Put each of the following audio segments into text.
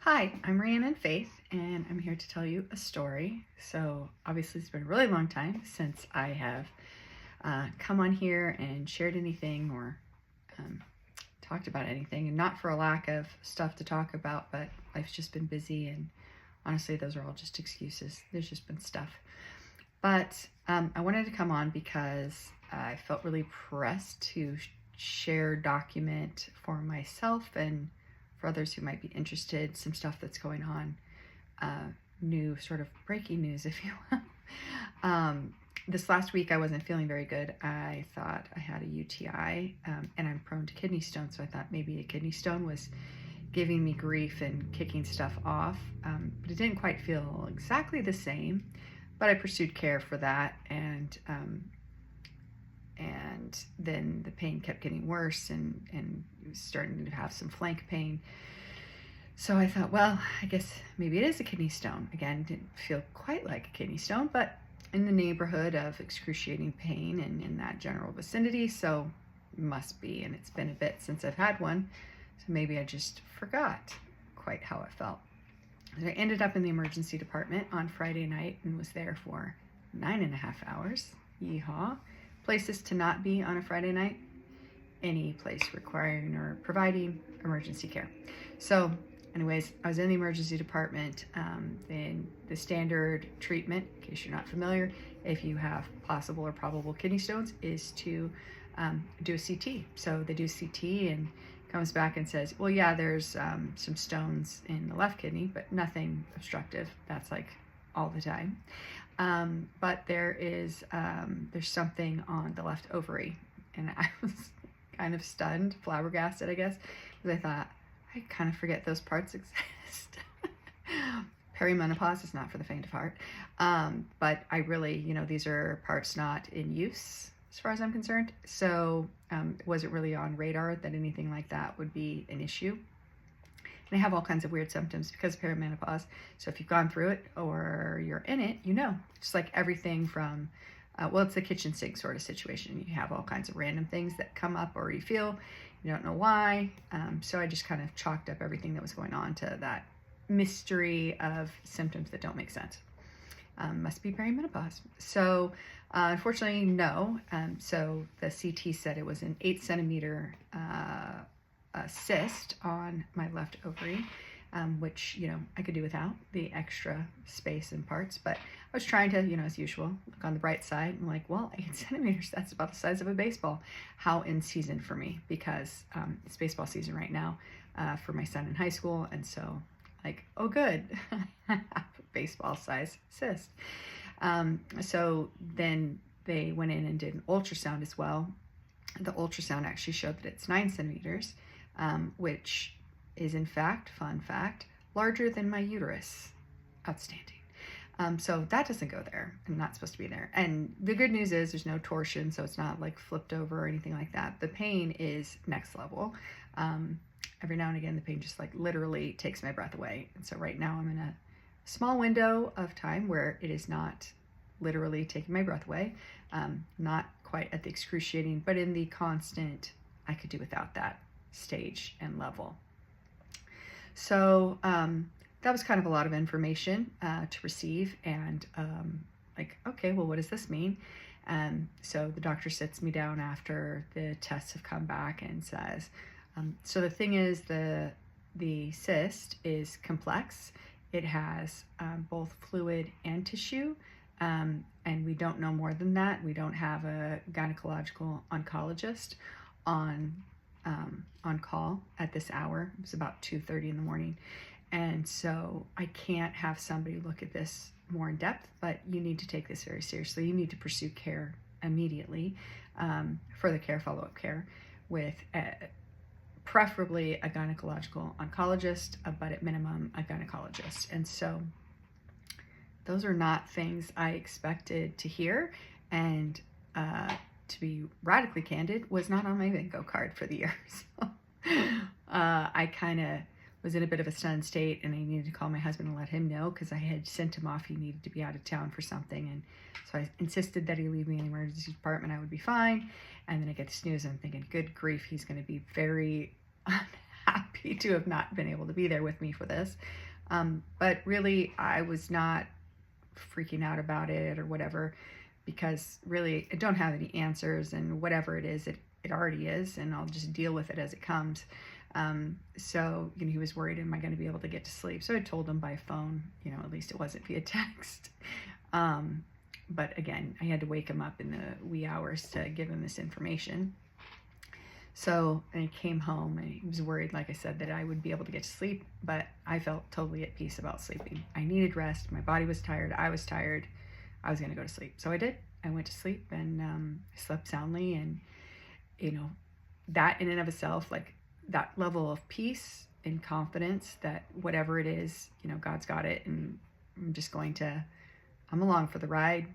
Hi, I'm Rhiannon Faith, and I'm here to tell you a story. So, obviously, it's been a really long time since I have come on here and shared anything or um, talked about anything, and not for a lack of stuff to talk about, but life's just been busy, and honestly, those are all just excuses. There's just been stuff. But I wanted to come on because I felt really pressed to share, document for myself and for others who might be interested, some stuff that's going on, new sort of breaking news, if you will. This last week I wasn't feeling very good. I thought I had a UTI, and I'm prone to kidney stones, so I thought maybe a kidney stone was giving me grief and kicking stuff off, but it didn't quite feel exactly the same. But I pursued care for that, and then the pain kept getting worse, and starting to have some flank pain. So I thought, well, I guess maybe it is a kidney stone. Again, didn't feel quite like a kidney stone, but in the neighborhood of excruciating pain and in that general vicinity, so must be. And it's been a bit since I've had one, so maybe I just forgot quite how it felt. I ended up in the emergency department on Friday night and was there for 9.5 hours. Yeehaw. Places to not be on a Friday night: any place requiring or providing emergency care. So anyways, I was in the emergency department. In the standard treatment, in case you're not familiar, if you have possible or probable kidney stones, is to do a CT. So they do CT and comes back and says, well, yeah, there's some stones in the left kidney, but nothing obstructive. That's like all the time. But there's something on the left ovary. And I was kind of stunned, flabbergasted, I guess, because I thought, I kind of forget those parts exist. Perimenopause is not for the faint of heart. But I really, these are parts not in use as far as I'm concerned. So was it really on radar that anything like that would be an issue? And I have all kinds of weird symptoms because of perimenopause. So if you've gone through it or you're in it, just like everything from, it's a kitchen sink sort of situation. You have all kinds of random things that come up or you feel, you don't know why. So I just kind of chalked up everything that was going on to that mystery of symptoms that don't make sense. Must be perimenopause. So unfortunately, no. So the CT said it was an 8 centimeter cyst on my left ovary, which, I could do without the extra space and parts, but I was trying to, as usual, look on the bright side. I'm like, well, 8 centimeters, that's about the size of a baseball. How in season for me, because it's baseball season right now for my son in high school. And so like, oh, good, baseball size cyst. So then they went in and did an ultrasound as well. The ultrasound actually showed that it's 9 centimeters, which is in fact, fun fact, larger than my uterus. Outstanding. So that doesn't go there and not supposed to be there. And the good news is there's no torsion, so it's not like flipped over or anything like that. The pain is next level. Every now and again, the pain just like literally takes my breath away. And so right now I'm in a small window of time where it is not literally taking my breath away. Not quite at the excruciating, but in the constant, I could do without that stage and level. So that was kind of a lot of information to receive, and okay, well, what does this mean? So the doctor sits me down after the tests have come back and says, so the thing is, the cyst is complex. It has both fluid and tissue, and we don't know more than that. We don't have a gynecological oncologist on call at this hour. It was about 2:30 in the morning. And so I can't have somebody look at this more in depth, but you need to take this very seriously. You need to pursue care immediately, further care, follow-up care with preferably a gynecological oncologist, but at minimum a gynecologist. And so those are not things I expected to hear, and to be radically candid, was not on my bingo card for the year. So I kind of was in a bit of a stunned state, and I needed to call my husband and let him know because I had sent him off. He needed to be out of town for something, and so I insisted that he leave me in the emergency department. I would be fine. And then I get this news, and I'm thinking, good grief, he's going to be very happy to have not been able to be there with me for this. But really, I was not freaking out about it or whatever, because really I don't have any answers, and whatever it is, it already is, and I'll just deal with it as it comes. So, he was worried, am I going to be able to get to sleep? So I told him by phone, at least it wasn't via text. But again, I had to wake him up in the wee hours to give him this information. So I came home, and he was worried, like I said, that I would be able to get to sleep, but I felt totally at peace about sleeping. I needed rest. My body was tired. I was tired. I was going to go to sleep. So I did. I went to sleep, and I slept soundly. And, that in and of itself, like that level of peace and confidence that whatever it is, God's got it. And I'm along for the ride.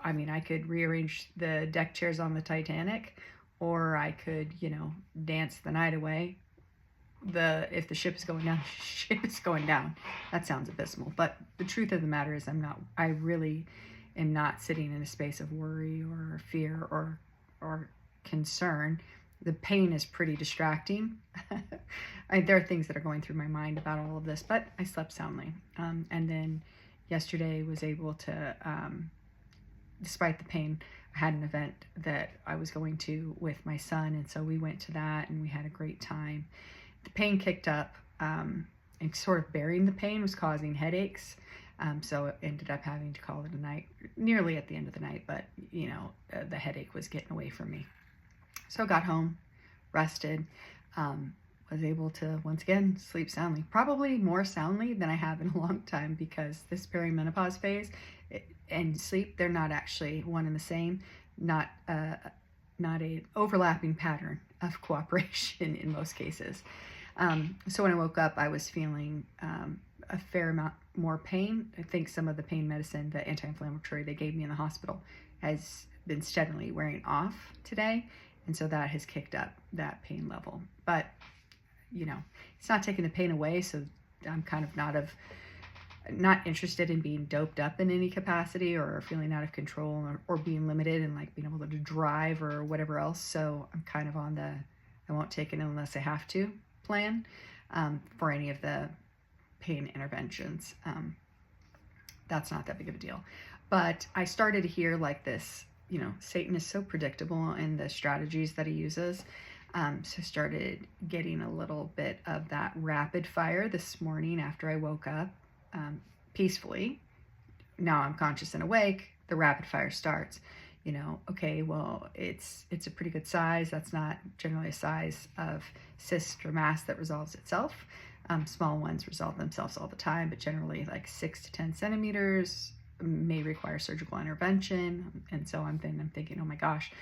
I mean, I could rearrange the deck chairs on the Titanic, or I could, dance the night away. If the ship is going down, the ship is going down. That sounds abysmal, but the truth of the matter is I really am not sitting in a space of worry or fear or concern. The pain is pretty distracting. There are things that are going through my mind about all of this, but I slept soundly. And then yesterday was able to, despite the pain, I had an event that I was going to with my son, and so we went to that, and we had a great time. The pain kicked up, and sort of bearing the pain was causing headaches, so it ended up having to call it a night, nearly at the end of the night, but, the headache was getting away from me. So I got home, rested, was able to, once again, sleep soundly, probably more soundly than I have in a long time, because this perimenopause phase and sleep, they're not actually one and the same, not a overlapping pattern of cooperation in most cases. So when I woke up, I was feeling a fair amount more pain. I think some of the pain medicine, the anti-inflammatory they gave me in the hospital, has been steadily wearing off today, and so that has kicked up that pain level. But it's not taking the pain away, so I'm kind of not interested in being doped up in any capacity or feeling out of control or being limited and like being able to drive or whatever else. So I'm kind of on I won't take it unless I have to plan for any of the pain interventions. That's not that big of a deal. But I started to hear like this, Satan is so predictable in the strategies that he uses. So started getting a little bit of that rapid fire this morning after I woke up peacefully. Now I'm conscious and awake. The rapid fire starts. Okay, well, it's a pretty good size. That's not generally a size of cyst or mass that resolves itself. Small ones resolve themselves all the time, but generally like 6 to 10 centimeters may require surgical intervention. And so I'm thinking, oh my gosh,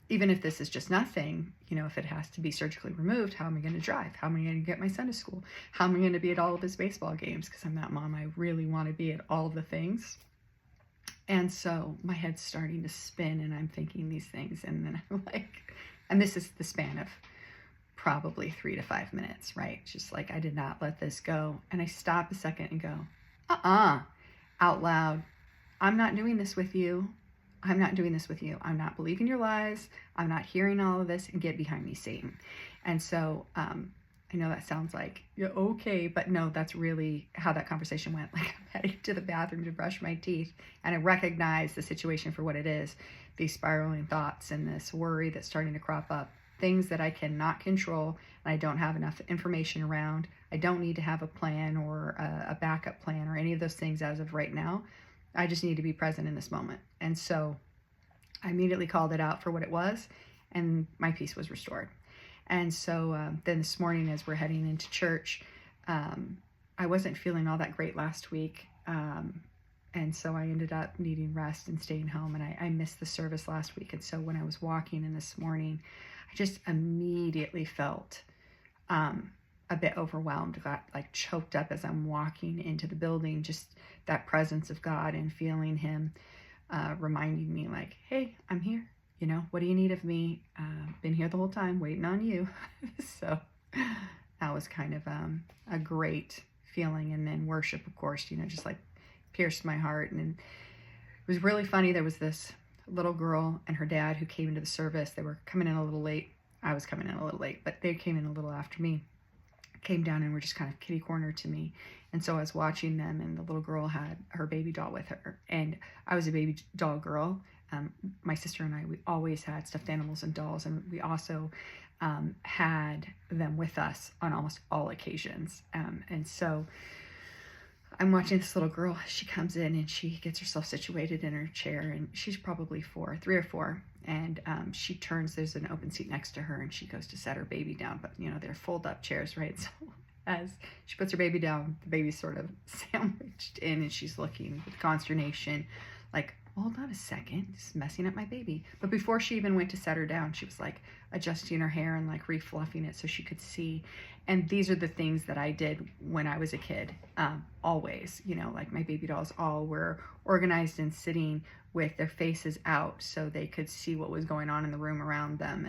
even if this is just nothing, if it has to be surgically removed, how am I going to drive? How am I going to get my son to school? How am I going to be at all of his baseball games? Because I'm that mom. I really want to be at all of the things. And so my head's starting to spin, and I'm thinking these things. And then I'm like, and this is the span of probably 3 to 5 minutes, right? Just like, I did not let this go. And I stop a second and go, out loud, I'm not doing this with you. I'm not doing this with you. I'm not believing your lies. I'm not hearing all of this, and get behind me, Satan. And so I know that sounds like, yeah, okay, but no, that's really how that conversation went. Like, I'm heading to the bathroom to brush my teeth, and I recognize the situation for what it is, these spiraling thoughts and this worry that's starting to crop up, things that I cannot control, and I don't have enough information around. I don't need to have a plan or a backup plan or any of those things as of right now. I just need to be present in this moment. And so I immediately called it out for what it was, and my peace was restored. And so then this morning, as we're heading into church, I wasn't feeling all that great last week. And so I ended up needing rest and staying home, and I missed the service last week. And so when I was walking in this morning, I just immediately felt a bit overwhelmed, got like choked up as I'm walking into the building, just that presence of God and feeling him reminding me like, hey, I'm here. What do you need of me? Been here the whole time waiting on you. So that was kind of a great feeling. And then worship, of course, just like pierced my heart. And it was really funny. There was this little girl and her dad who came into the service. They were coming in a little late. I was coming in a little late, but they came in a little after me, came down and were just kind of kitty corner to me. And so I was watching them, and the little girl had her baby doll with her, and I was a baby doll girl. My sister and I, we always had stuffed animals and dolls, and we also had them with us on almost all occasions. And so I'm watching this little girl. She comes in and she gets herself situated in her chair, and she's probably 3 or 4. And she turns, there's an open seat next to her, and she goes to set her baby down. But, you know, they're fold up chairs, right? So as she puts her baby down, the baby's sort of sandwiched in, and she's looking with consternation, like, hold on a second, this is messing up my baby. But before she even went to set her down, she was like adjusting her hair and like refluffing it so she could see. And these are the things that I did when I was a kid, always, you know, like my baby dolls all were organized and sitting with their faces out so they could see what was going on in the room around them,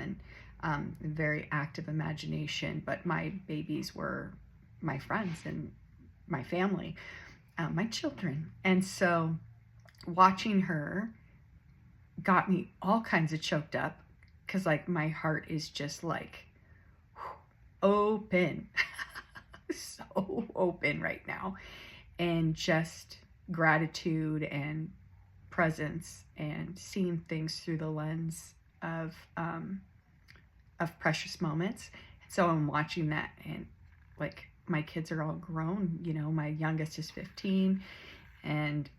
and very active imagination. But my babies were my friends and my family, my children. And so watching her got me all kinds of choked up, because like my heart is just like open, so open right now, and just gratitude and presence and seeing things through the lens of precious moments. So I'm watching that, and like my kids are all grown, you know, my youngest is 15, and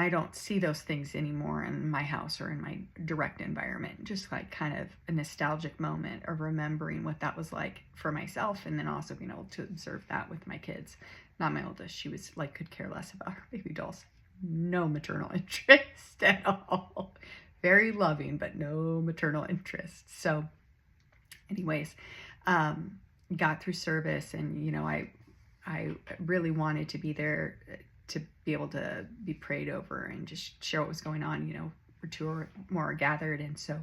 I don't see those things anymore in my house or in my direct environment. Just like kind of a nostalgic moment of remembering what that was like for myself, and then also being able to observe that with my kids. Not my oldest. She was like, could care less about her baby dolls. No maternal interest at all. Very loving, but no maternal interest. So anyways, got through service, and, you know, I really wanted to be there to be able to be prayed over and just share what was going on, you know, where 2 or more are gathered. And so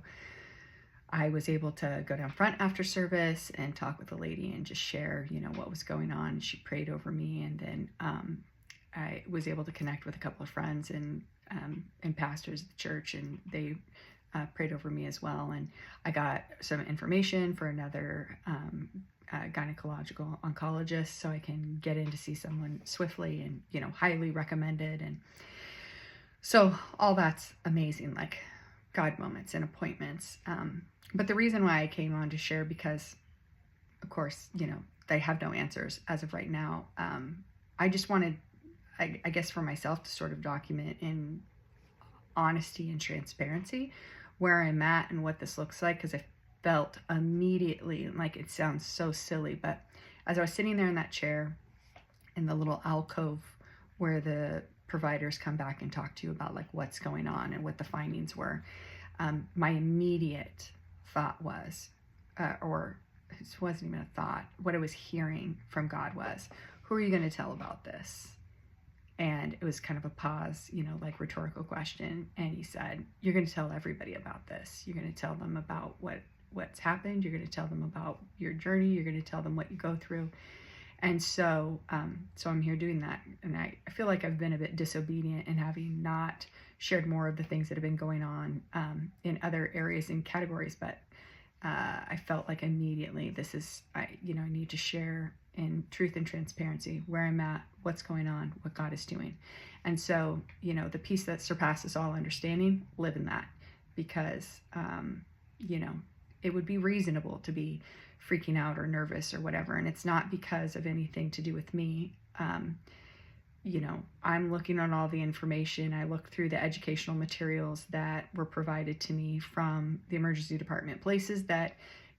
I was able to go down front after service and talk with the lady and just share, you know, what was going on. She prayed over me, and then I was able to connect with a couple of friends and pastors at the church, and they prayed over me as well. And I got some information for another gynecological oncologist, so I can get in to see someone swiftly, and, you know, highly recommended. And so all that's amazing, like God moments and appointments. But the reason why I came on to share, because of course, you know, they have no answers as of right now. I just wanted, I guess, for myself to sort of document in honesty and transparency where I'm at and what this looks like, because I felt immediately, like, it sounds so silly, but as I was sitting there in that chair in the little alcove where the providers come back and talk to you about like what's going on and what the findings were, my immediate thought was, or it wasn't even a thought, what I was hearing from God was, who are you going to tell about this? And it was kind of a pause, you know, like rhetorical question. And he said, you're going to tell everybody about this. You're going to tell them about what's happened. You're going to tell them about your journey. You're going to tell them what you go through. And so I'm here doing that. And I feel like I've been a bit disobedient in having not shared more of the things that have been going on in other areas and categories. But I felt like immediately I need to share in truth and transparency where I'm at, what's going on, what God is doing. And so, you know, the peace that surpasses all understanding, live in that, because, you know, it would be reasonable to be freaking out or nervous or whatever. And it's not because of anything to do with me. You know, I'm looking on all the information. I look through the educational materials that were provided to me from the emergency department, places that,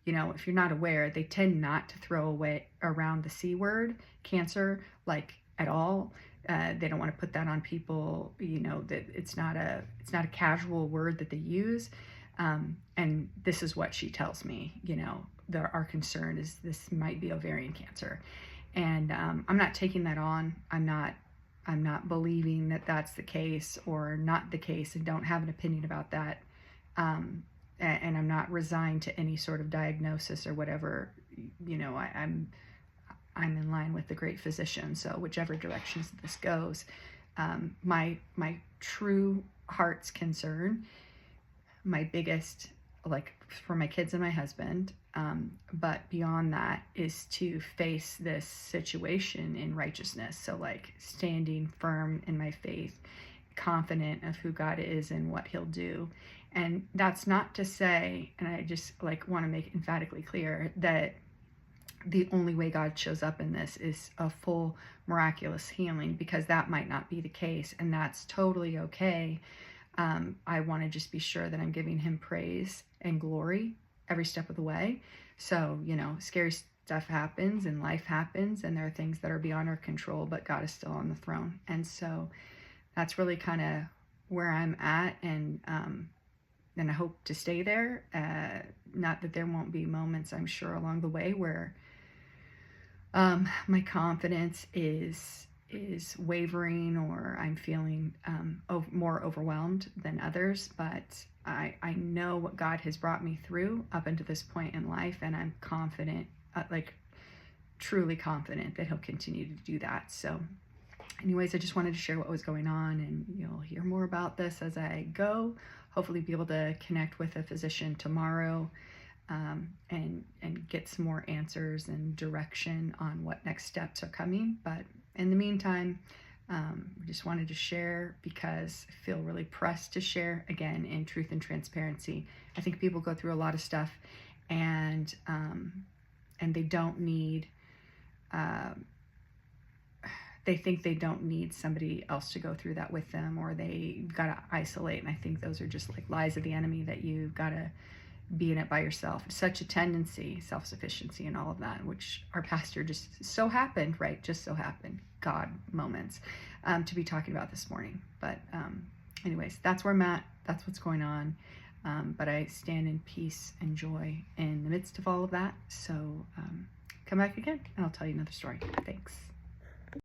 you know, if you're not aware, they tend not to throw away around the C word, cancer, like at all. They don't want to put that on people, you know, that it's not a casual word that they use. And this is what she tells me, you know, our concern is this might be ovarian cancer. And I'm not taking that on. I'm not believing that that's the case or not the case, and don't have an opinion about that. And I'm not resigned to any sort of diagnosis or whatever. You know, I'm in line with the great physician. So whichever directions this goes, my true heart's concern, my biggest like for my kids and my husband. But beyond that is to face this situation in righteousness. So like standing firm in my faith, confident of who God is and what he'll do. And that's not to say, and I just like want to make emphatically clear that the only way God shows up in this is a full miraculous healing, because that might not be the case, and that's totally okay. I want to just be sure that I'm giving him praise and glory every step of the way. So, scary stuff happens and life happens, and there are things that are beyond our control, but God is still on the throne. And so that's really kind of where I'm at, and I hope to stay there. Not that there won't be moments, I'm sure, along the way where my confidence is wavering, or I'm feeling more overwhelmed than others, but I know what God has brought me through up until this point in life, and I'm confident, truly confident that he'll continue to do that. So anyways, I just wanted to share what was going on, and you'll hear more about this as I go. Hopefully be able to connect with a physician tomorrow, and get some more answers and direction on what next steps are coming. But in the meantime, just wanted to share because I feel really pressed to share, again, in truth and transparency. I think people go through a lot of stuff, and they don't need, they think they don't need somebody else to go through that with them, or they got to isolate. And I think those are just like lies of the enemy, that you've got to be in it by yourself. It's such a tendency, self-sufficiency and all of that, which our pastor just so happened, God moments, to be talking about this morning. But anyways, that's where I'm at. That's what's going on. But I stand in peace and joy in the midst of all of that. So come back again and I'll tell you another story. Thanks.